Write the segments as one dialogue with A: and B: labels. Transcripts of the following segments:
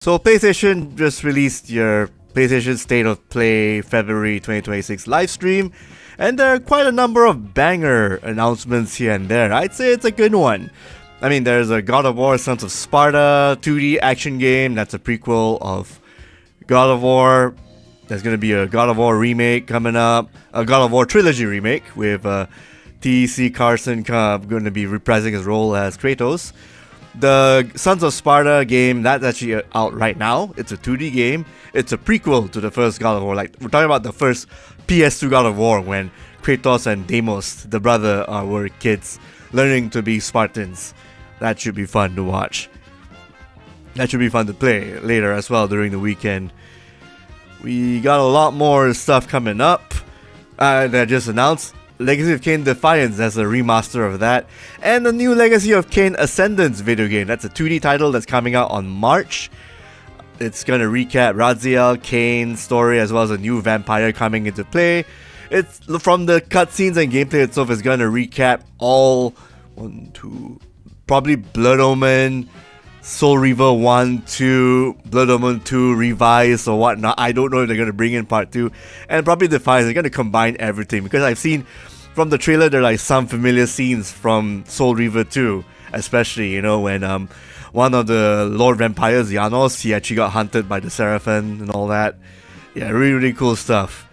A: So PlayStation just released your PlayStation State of Play February 2026 live stream, and there are quite a number of banger announcements here and there. I'd say it's a good one. I mean, there's a God of War Sons of Sparta 2D action game that's a prequel of God of War. There's going to be a God of War remake coming up, a God of War trilogy remake with T.C. Carson going to be reprising his role as Kratos. The Sons of Sparta game, that's actually out right now. It's a 2D game. It's a prequel to the first God of War. Like, we're talking about the first PS2 God of War when Kratos and Deimos, the brother, were kids learning to be Spartans. That should be fun to watch. That should be fun to play later as well during the weekend. We got a lot more stuff coming up that just announced. Legacy of Kain Defiance, that's a remaster of that. And the new Legacy of Kain Ascendance video game. That's a 2D title that's coming out on March. It's going to recap Raziel, Kain's story, as well as a new vampire coming into play. It's from the cutscenes and gameplay itself, it's going to recap all probably Blood Omen, Soul Reaver 1, 2, Blood Omen 2, Revised or whatnot. I don't know if they're going to bring in part 2. And probably Defiance, they're going to combine everything. Because I've seen from the trailer, there are like some familiar scenes from Soul Reaver 2. Especially, when one of the Lord Vampires, Janos, he actually got hunted by the Seraphim and all that. Yeah, really, really cool stuff.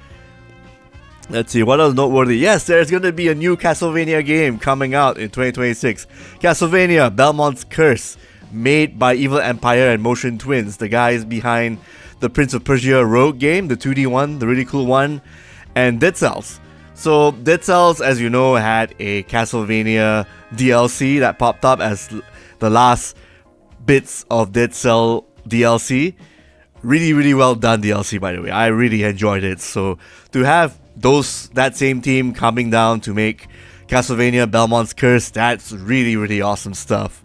A: Let's see, what else noteworthy? Yes, there's going to be a new Castlevania game coming out in 2026. Castlevania Belmont's Curse, made by Evil Empire and Motion Twins, the guys behind the Prince of Persia Rogue game, the 2D one, the really cool one, and Dead Cells. So Dead Cells, as you know, had a Castlevania DLC that popped up as the last bits of Dead Cell DLC. Really, really well done DLC, by the way. I really enjoyed it. So to have that same team coming down to make Castlevania Belmont's Curse, that's really, really awesome stuff.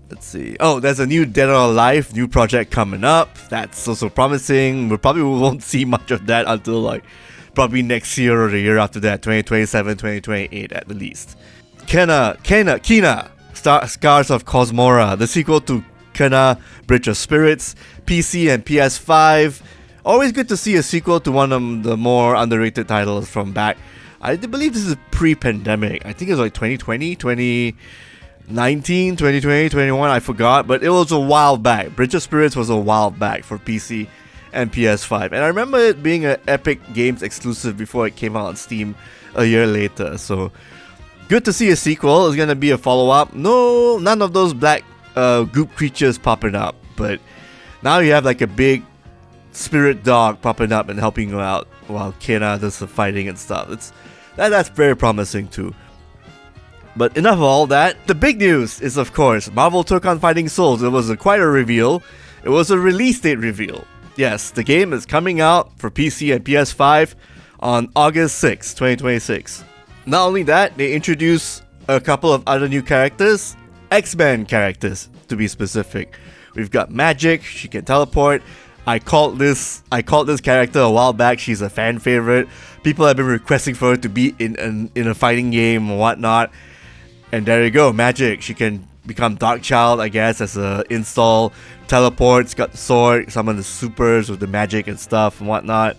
A: Let's see. Oh, there's a new Dead or Alive new project coming up. That's also promising. We probably won't see much of that until probably next year or the year after that, 2027, 2028 at the least. Kena, Scars of Cosmora, the sequel to Kena, Bridge of Spirits, PC and PS5. Always good to see a sequel to one of the more underrated titles from back. I believe this is pre-pandemic. I think it's like 2020, 2019, 2020, 2021, I forgot, but it was a while back. Bridge of Spirits was a while back for PC and PS5. And I remember it being an Epic Games exclusive before it came out on Steam a year later. So good to see a sequel. It's going to be a follow-up. No, none of those black goop creatures popping up. But now you have like a big spirit dog popping up and helping you out while Kena does the fighting and stuff. That's very promising too. But enough of all that. The big news is, of course, Marvel Tokon Fighting Souls. It was quite a reveal. It was a release date reveal. Yes, the game is coming out for PC and PS5 on August 6, 2026. Not only that, they introduced a couple of other new characters, X-Men characters to be specific. We've got Magic, she can teleport. I called this character a while back. She's a fan favorite. People have been requesting for her to be in a fighting game or whatnot. And there you go, Magic. She can become Darkchild, I guess, as a install. Teleports, got the sword, some of the supers with the magic and stuff and whatnot.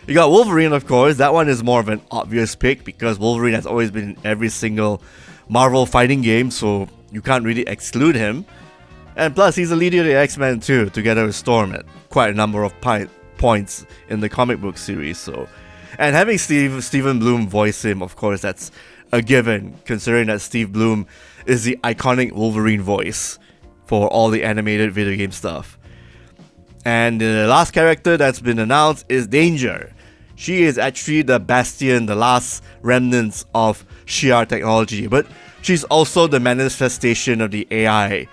A: You got Wolverine, of course. That one is more of an obvious pick because Wolverine has always been in every single Marvel fighting game, so you can't really exclude him. And plus, he's the leader of the X-Men too, together with Storm at quite a number of points in the comic book series. So, and having Stephen Bloom voice him, of course, that's a given, considering that Steve Bloom is the iconic Wolverine voice for all the animated video game stuff. And the last character that's been announced is Danger. She is actually the bastion, the last remnants of Shi'ar technology, but she's also the manifestation of the AI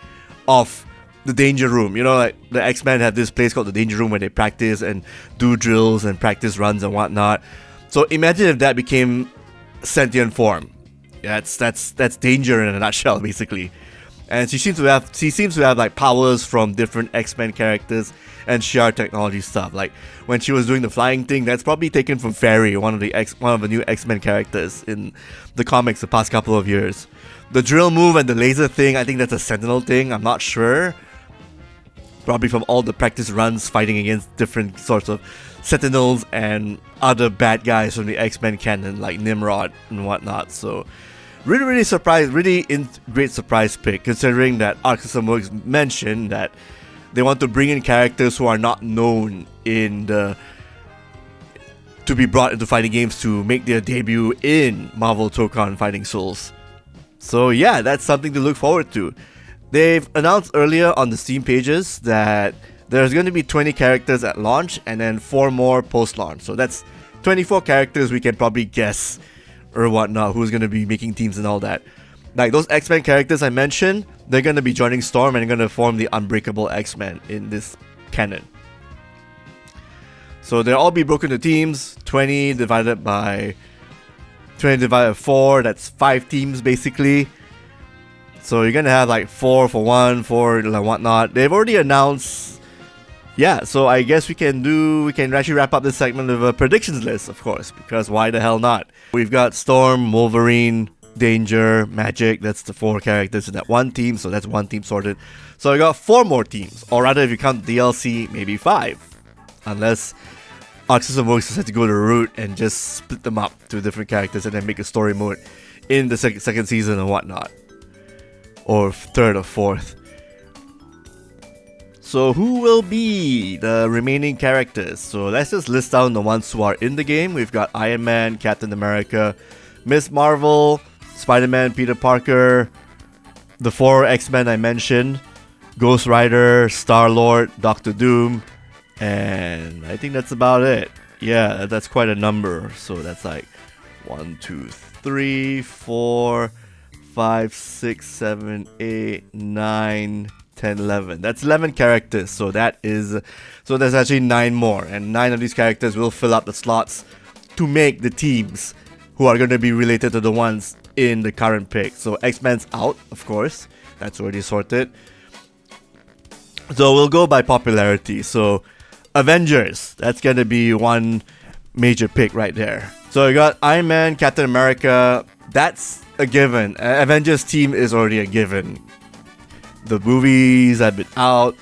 A: of the Danger Room. Like the X-Men have this place called the Danger Room where they practice and do drills and practice runs and whatnot. So imagine if that became sentient form. That's Danger in a nutshell, basically. And she seems to have like powers from different X-Men characters and Shi'ar technology stuff. Like when she was doing the flying thing, that's probably taken from Fairy, one of the new X-Men characters in the comics the past couple of years. The drill move and the laser thing, I think that's a Sentinel thing. I'm not sure. probably from all the practice runs fighting against different sorts of Sentinels and other bad guys from the X-Men canon like Nimrod and whatnot. So really surprised, great surprise pick, considering that Arc System Works mentioned that they want to bring in characters who are not known to be brought into fighting games to make their debut in Marvel Tokon Fighting Souls. So yeah, that's something to look forward to. They've announced earlier on the Steam pages that there's going to be 20 characters at launch and then 4 more post-launch. So that's 24 characters we can probably guess or whatnot who's going to be making teams and all that. Like those X-Men characters I mentioned, they're going to be joining Storm and going to form the Unbreakable X-Men in this canon. So they'll all be broken into teams, 20 divided by 4, that's 5 teams basically. So you're gonna have like 4 for 1, 4 like whatnot. They've already announced. Yeah, so I guess we can actually wrap up this segment with a predictions list, of course, because why the hell not? We've got Storm, Wolverine, Danger, Magic. That's the 4 characters in that one team, so that's one team sorted. So I got 4 more teams, or rather, if you count DLC, maybe 5, unless Arc System Works decides to go the route and just split them up to different characters and then make a story mode in the second season and whatnot. Or 3rd or 4th. So who will be the remaining characters? So let's just list down the ones who are in the game. We've got Iron Man, Captain America, Ms. Marvel, Spider-Man, Peter Parker, the 4 X-Men I mentioned, Ghost Rider, Star-Lord, Doctor Doom, and I think that's about it. Yeah, that's quite a number. So that's like 1, 2, 3, 4, 5, 6, 7, 8, 9, 10, 11. That's 11 characters. So there's actually 9 more, and 9 of these characters will fill up the slots to make the teams who are going to be related to the ones in the current pick. So X-Men's out, of course. That's already sorted. So we'll go by popularity. So Avengers, that's going to be one major pick right there. So you got Iron Man, Captain America. That's a given. Avengers team is already a given. The movies have been out.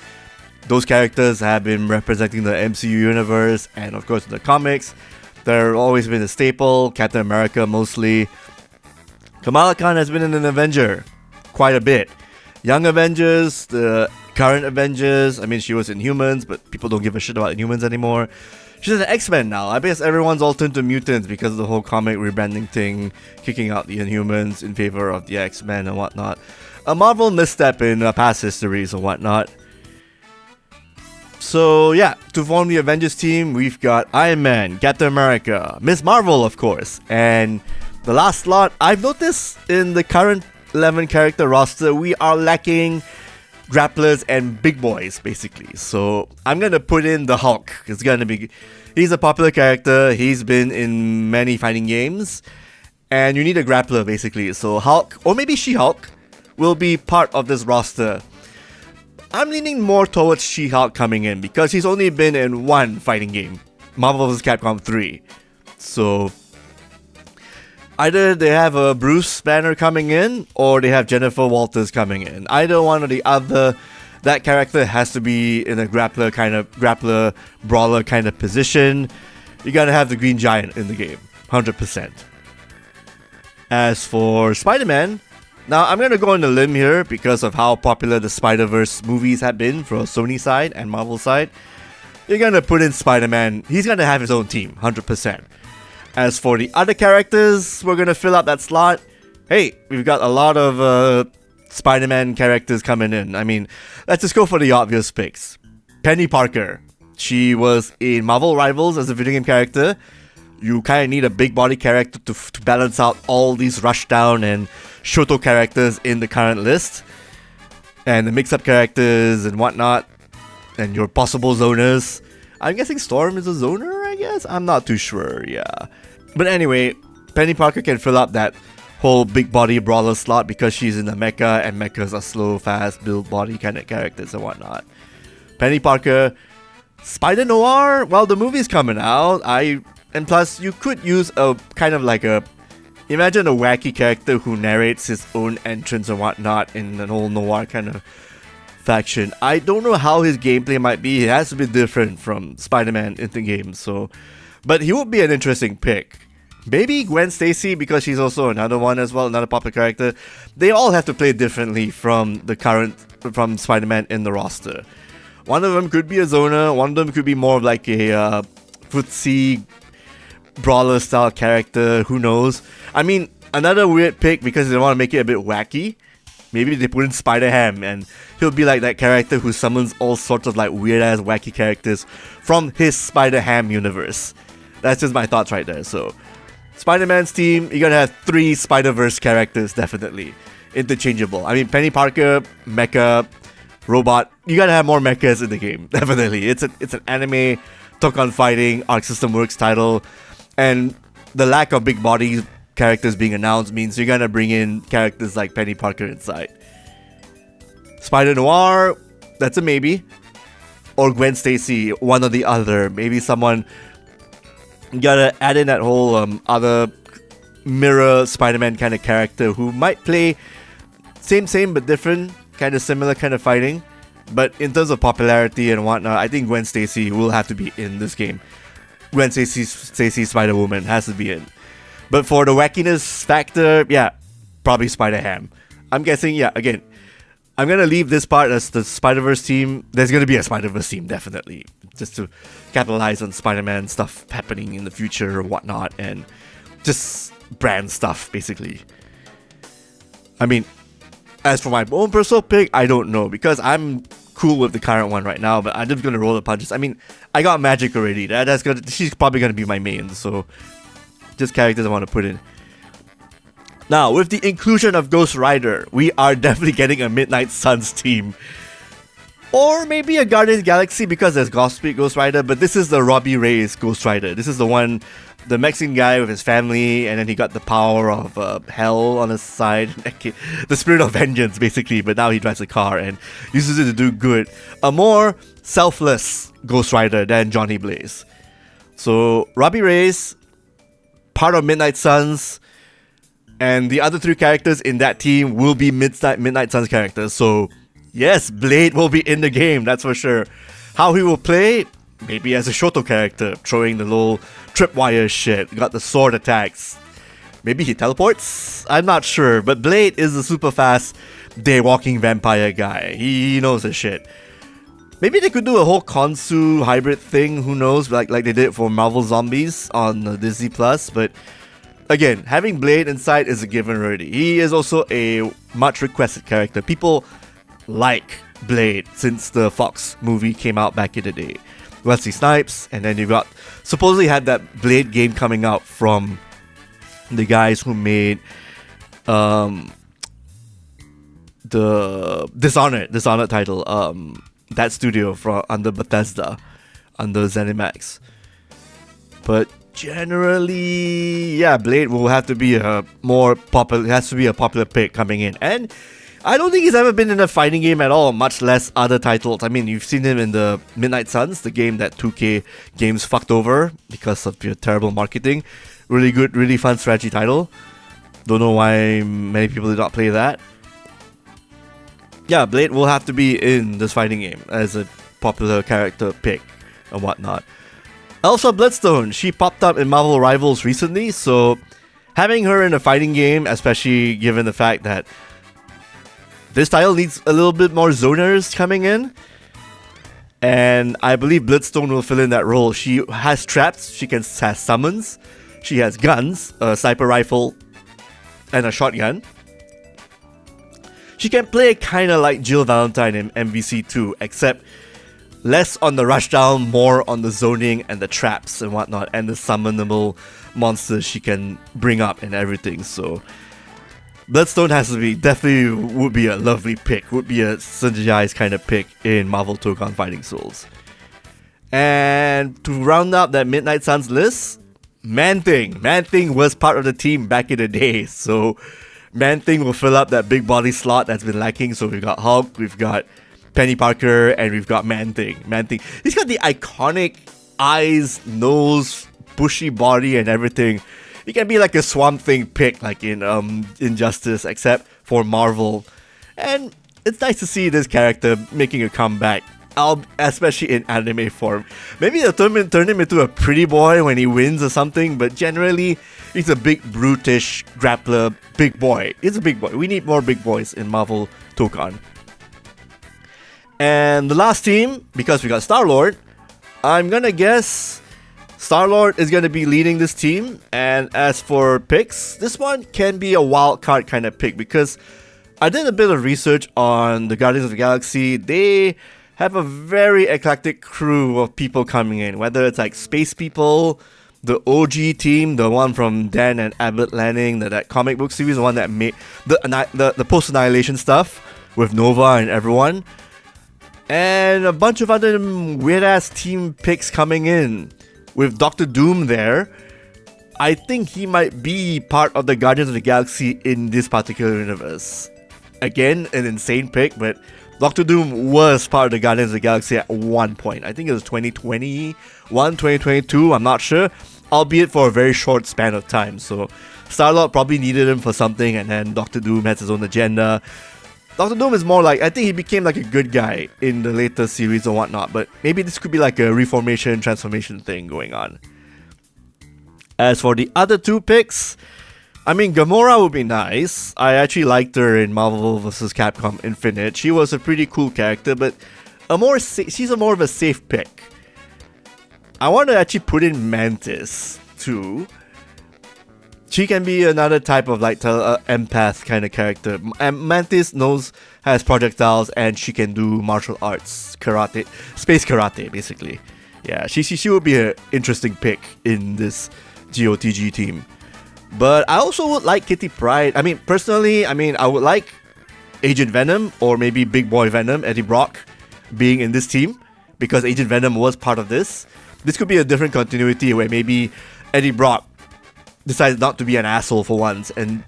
A: Those characters have been representing the MCU universe, and of course in the comics, they've always been a staple. Captain America mostly. Kamala Khan has been in an Avenger quite a bit. Young Avengers, the current Avengers. I mean, she was in Inhumans, but people don't give a shit about Inhumans anymore. She's an X-Men now. I guess everyone's all turned to mutants because of the whole comic rebranding thing, kicking out the Inhumans in favor of the X-Men and whatnot. A Marvel misstep in past histories and whatnot. So yeah, to form the Avengers team, we've got Iron Man, Captain America, Ms. Marvel, of course, and the last slot. I've noticed in the current 11 character roster, we are lacking grapplers and big boys, basically. So I'm gonna put in the Hulk. He's a popular character. He's been in many fighting games, and you need a grappler, basically. So Hulk, or maybe She-Hulk, will be part of this roster. I'm leaning more towards She-Hulk coming in because he's only been in one fighting game, Marvel vs. Capcom 3. So either they have a Bruce Banner coming in, or they have Jennifer Walters coming in. Either one or the other, that character has to be in a grappler, brawler kind of position. You gotta have the Green Giant in the game, 100%. As for Spider-Man, now I'm gonna go on a limb here because of how popular the Spider-Verse movies have been for Sony side and Marvel side. You're gonna put in Spider-Man, he's gonna have his own team, 100%. As for the other characters, we're gonna fill up that slot. Hey, we've got a lot of Spider-Man characters coming in. I mean, let's just go for the obvious picks. Penny Parker. She was in Marvel Rivals as a video game character. You kind of need a big body character to balance out all these Rushdown and Shoto characters in the current list. And the mix-up characters and whatnot. And your possible zoners. I'm guessing Storm is a zoner, I guess? I'm not too sure, yeah. But anyway, Penny Parker can fill up that whole big body brawler slot because she's in the mecha, and mechas are slow, fast, build body kind of characters and whatnot. Penny Parker. Spider Noir, well, the movie's coming out. And plus, you could use a kind of like imagine a wacky character who narrates his own entrance and whatnot in an old noir kind of faction. I don't know how his gameplay might be. It has to be different from Spider-Man in the game, so... But he would be an interesting pick. Maybe Gwen Stacy, because she's also another one as well, another popular character. They all have to play differently from Spider-Man in the roster. One of them could be a zoner, one of them could be more of like a footsie brawler style character, who knows. I mean, another weird pick because they want to make it a bit wacky. Maybe they put in Spider-Ham and he'll be like that character who summons all sorts of like weird ass wacky characters from his Spider-Ham universe. That's just my thoughts right there. So Spider-Man's team, you're gonna have 3 Spider-Verse characters, definitely interchangeable. I mean, Penny Parker, mecha, robot, you gotta have more mechas in the game. Definitely. It's an anime Tokon Fighting Arc System Works title, and the lack of big body characters being announced means you're gonna bring in characters like Penny Parker inside. Spider Noir, that's a maybe. Or Gwen Stacy, one or the other. Maybe someone, you gotta add in that whole other mirror Spider-Man kind of character who might play same but different, kind of similar kind of fighting. But in terms of popularity and whatnot, I think Gwen Stacy will have to be in this game. Gwen Stacy Spider-Woman has to be in. But for the wackiness factor, yeah, probably Spider-Ham. I'm guessing, yeah, again, I'm going to leave this part as the Spider-Verse team. There's going to be a Spider-Verse team, definitely. Just to capitalize on Spider-Man stuff happening in the future or whatnot. And just brand stuff, basically. I mean, as for my own personal pick, I don't know. Because I'm cool with the current one right now, but I'm just going to roll the punches. I mean, I got Magic already. She's probably going to be my main, so just characters I want to put in. Now, with the inclusion of Ghost Rider, we are definitely getting a Midnight Suns team. Or maybe a Guardians Galaxy because there's Ghost Rider, but this is the Robbie Reyes Ghost Rider. This is the one, the Mexican guy with his family, and then he got the power of hell on his side. The spirit of vengeance, basically, but now he drives a car and uses it to do good. A more selfless Ghost Rider than Johnny Blaze. So, Robbie Reyes, part of Midnight Suns, and the other 3 characters in that team will be Midnight Suns characters. So, yes, Blade will be in the game, that's for sure. How he will play? Maybe as a Shoto character, throwing the little tripwire shit. Got the sword attacks. Maybe he teleports? I'm not sure, but Blade is a super fast day-walking vampire guy. He knows his shit. Maybe they could do a whole Konsu hybrid thing, who knows, like they did for Marvel Zombies on Disney+, but again, having Blade inside is a given already. He is also a much requested character. People like Blade since the Fox movie came out back in the day. Wesley Snipes, and then you got supposedly had that Blade game coming out from the guys who made the Dishonored title, that studio from under Bethesda, under ZeniMax. But generally, yeah, Blade will have to be a more popular. It has to be a popular pick coming in, and I don't think he's ever been in a fighting game at all, much less other titles. I mean, you've seen him in the Midnight Suns, the game that 2K Games fucked over because of your terrible marketing. Really good, really fun strategy title. Don't know why many people did not play that. Yeah, Blade will have to be in this fighting game as a popular character pick and whatnot. Elsa Bloodstone, she popped up in Marvel Rivals recently, so having her in a fighting game, especially given the fact that this title needs a little bit more zoners coming in, and I believe Bloodstone will fill in that role. She has traps, she has summons, she has guns, a sniper rifle, and a shotgun. She can play kinda like Jill Valentine in MVC2, except less on the rushdown, more on the zoning and the traps and whatnot, and the summonable monsters she can bring up and everything. So Bloodstone has to be, definitely would be a lovely pick, would be a synergized kind of pick in Marvel Tokon Fighting Souls. And to round up that Midnight Suns list, Man-Thing. Man-Thing was part of the team back in the day, so Man-Thing will fill up that big body slot that's been lacking. So we've got Hulk, we've got Penny Parker, and we've got Man-Thing. Man-Thing, he's got the iconic eyes, nose, bushy body and everything. He can be like a Swamp Thing pick, like in Injustice, except for Marvel. And it's nice to see this character making a comeback, especially in anime form. Maybe they'll turn him into a pretty boy when he wins or something, but generally, he's a big, brutish, grappler, big boy. He's a big boy. We need more big boys in Marvel Tokon. And the last team, because we got Star-Lord, I'm gonna guess Star-Lord is gonna be leading this team. And as for picks, this one can be a wild card kind of pick, because I did a bit of research on the Guardians of the Galaxy. They have a very eclectic crew of people coming in, whether it's like space people, the OG team, the one from Dan and Abbott Lanning, that comic book series, the one that made the post-annihilation stuff with Nova and everyone, and a bunch of other weird-ass team picks coming in, with Doctor Doom there. I think he might be part of the Guardians of the Galaxy in this particular universe. Again, an insane pick, but Doctor Doom was part of the Guardians of the Galaxy at one point. I think it was 2021, 2022, I'm not sure. Albeit for a very short span of time. So Star-Lord probably needed him for something, and then Doctor Doom has his own agenda. Doctor Doom is more like, I think he became like a good guy in the later series or whatnot, but maybe this could be like a reformation, transformation thing going on. As for the other two picks, I mean, Gamora would be nice. I actually liked her in Marvel vs. Capcom Infinite. She was a pretty cool character, but she's more of a safe pick. I want to actually put in Mantis too. She can be another type of like empath kind of character. And Mantis has projectiles, and she can do martial arts, karate, space karate, basically. Yeah, she would be an interesting pick in this GOTG team. But I also would like Kitty Pryde. I mean, personally, I would like Agent Venom, or maybe Big Boy Venom, Eddie Brock, being in this team, because Agent Venom was part of this. This could be a different continuity where maybe Eddie Brock decides not to be an asshole for once and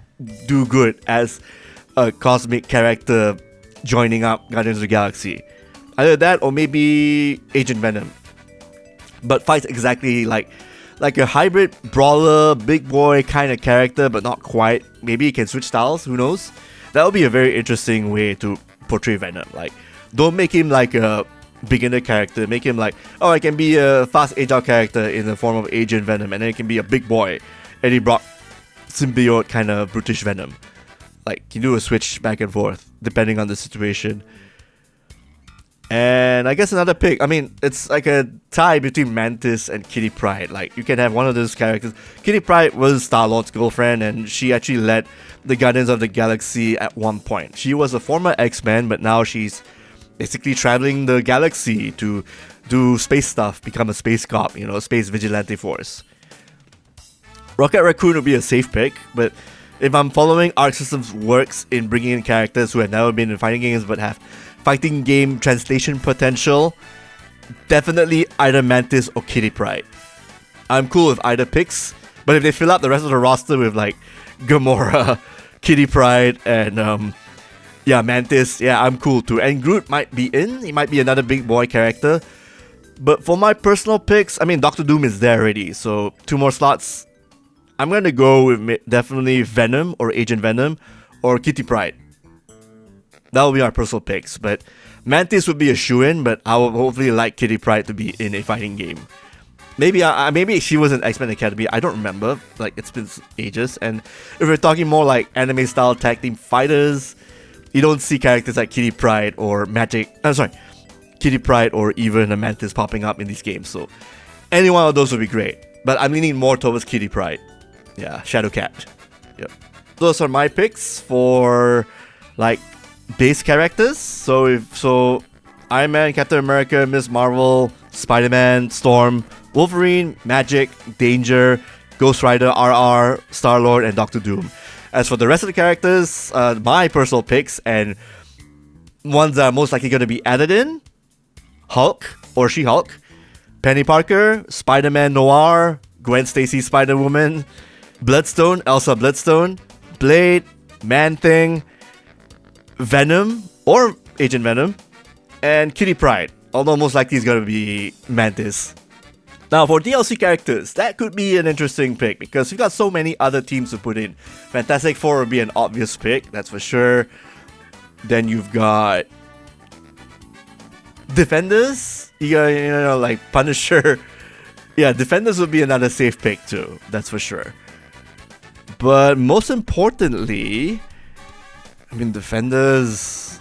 A: do good as a cosmic character joining up Guardians of the Galaxy. Either that or maybe Agent Venom, but fights exactly like a hybrid brawler, big boy kind of character, but not quite. Maybe he can switch styles, who knows? That would be a very interesting way to portray Venom. Like, don't make him like a beginner character, make him like, oh, I can be a fast agile character in the form of Agent Venom, and then it can be a big boy, Eddie Brock, symbiote kind of brutish Venom. Like, you do a switch back and forth, depending on the situation. And I guess another pick, I mean, it's like a tie between Mantis and Kitty Pryde. Like, you can have one of those characters. Kitty Pryde was Star-Lord's girlfriend, and she actually led the Guardians of the Galaxy at one point. She was a former X-Men, but now she's basically traveling the galaxy to do space stuff, become a space cop, a space vigilante force. Rocket Raccoon would be a safe pick, but if I'm following Arc System's works in bringing in characters who have never been in fighting games but have fighting game translation potential, definitely either Mantis or Kitty Pryde. I'm cool with either picks, but if they fill up the rest of the roster with like Gamora, Kitty Pryde, and Mantis, I'm cool too. And Groot might be in, he might be another big boy character. But for my personal picks, I mean, Doctor Doom is there already, so 2 more slots. I'm gonna go with definitely Venom or Agent Venom or Kitty Pryde. That will be my personal picks, but Mantis would be a shoo-in, but I would hopefully like Kitty Pryde to be in a fighting game. Maybe she was in X-Men Academy, I don't remember, like it's been ages. And if we're talking more like anime style tag team fighters, you don't see characters like Kitty Pryde or Kitty Pryde or even a Mantis popping up in these games, so any one of those would be great. But I'm leaning more towards Kitty Pryde. Yeah, Shadowcat. Yep. Those are my picks for like base characters. So Iron Man, Captain America, Ms. Marvel, Spider-Man, Storm, Wolverine, Magic, Danger, Ghost Rider, RR, Star-Lord, and Doctor Doom. As for the rest of the characters, my personal picks and ones that are most likely going to be added in: Hulk or She-Hulk, Penny Parker, Spider-Man Noir, Gwen Stacy Spider-Woman, Bloodstone, Elsa Bloodstone, Blade, Man-Thing, Venom or Agent Venom, and Kitty Pryde, although most likely it's going to be Mantis. Now for DLC characters, that could be an interesting pick because we've got so many other teams to put in. Fantastic Four would be an obvious pick, that's for sure. Then you've got Defenders. You got, like Punisher. Yeah, Defenders would be another safe pick too. That's for sure. But most importantly, I mean, Defenders.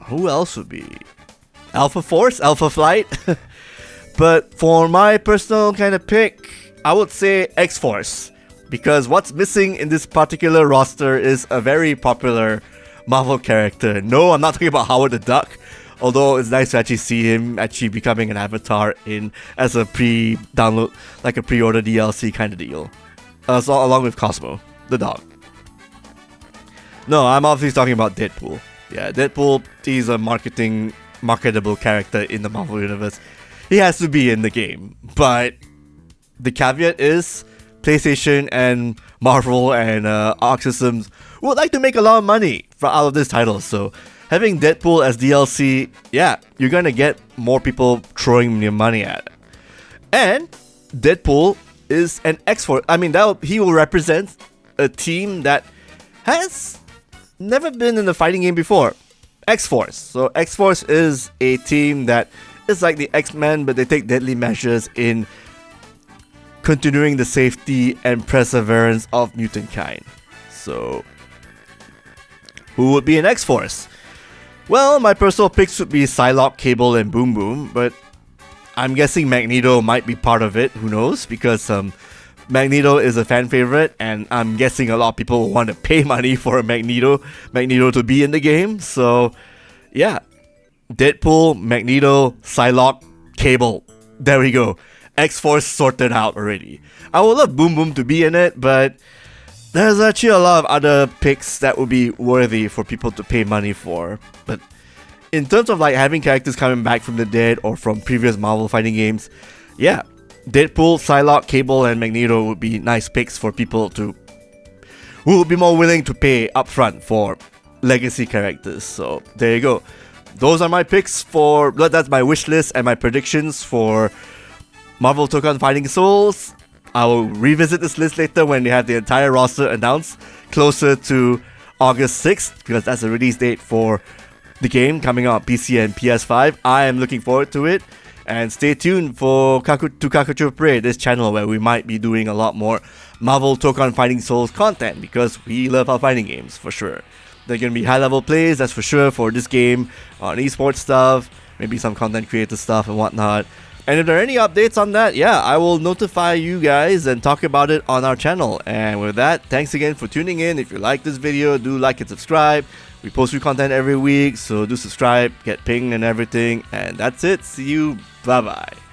A: Who else would be? Alpha Force? Alpha Flight? But for my personal kind of pick, I would say X-Force. Because what's missing in this particular roster is a very popular Marvel character. No, I'm not talking about Howard the Duck. Although it's nice to actually see him actually becoming an avatar as a pre-download, like a pre-order DLC kind of deal. So along with Cosmo, the dog. No, I'm obviously talking about Deadpool. Yeah, Deadpool, he's a marketable character in the Marvel Universe. He has to be in the game. But the caveat is PlayStation and Marvel and Arc Systems would like to make a lot of money out of this title. So having Deadpool as DLC, yeah, you're gonna get more people throwing your money at it. And Deadpool is an X-Force. I mean, he will represent a team that has never been in a fighting game before. X-Force. So X-Force is a team that is like the X-Men, but they take deadly measures in continuing the safety and perseverance of mutant kind. So who would be an X-Force? Well, my personal picks would be Psylocke, Cable, and Boom Boom, but I'm guessing Magneto might be part of it. Who knows? Because Magneto is a fan favorite, and I'm guessing a lot of people will want to pay money for a Magneto to be in the game. So, yeah, Deadpool, Magneto, Psylocke, Cable. There we go. X-Force sorted out already. I would love Boom Boom to be in it, but there's actually a lot of other picks that would be worthy for people to pay money for. But in terms of like having characters coming back from the dead or from previous Marvel fighting games, yeah, Deadpool, Psylocke, Cable, and Magneto would be nice picks for people who would be more willing to pay upfront for legacy characters. So there you go. Those are my picks that's my wish list and my predictions for Marvel Tokon Fighting Souls. I will revisit this list later when they have the entire roster announced closer to August 6th, because that's the release date for the game coming out on PC and PS5. I am looking forward to it. And stay tuned for Kakuchu Parade, this channel where we might be doing a lot more Marvel Tokon Fighting Souls content, because we love our fighting games for sure. There are going to be high level plays, that's for sure, for this game, on esports stuff, maybe some content creator stuff and whatnot. And if there are any updates on that, yeah, I will notify you guys and talk about it on our channel. And with that, thanks again for tuning in. If you like this video, do like and subscribe. We post new content every week, so do subscribe, get pinged and everything. And that's it. See you. Bye-bye.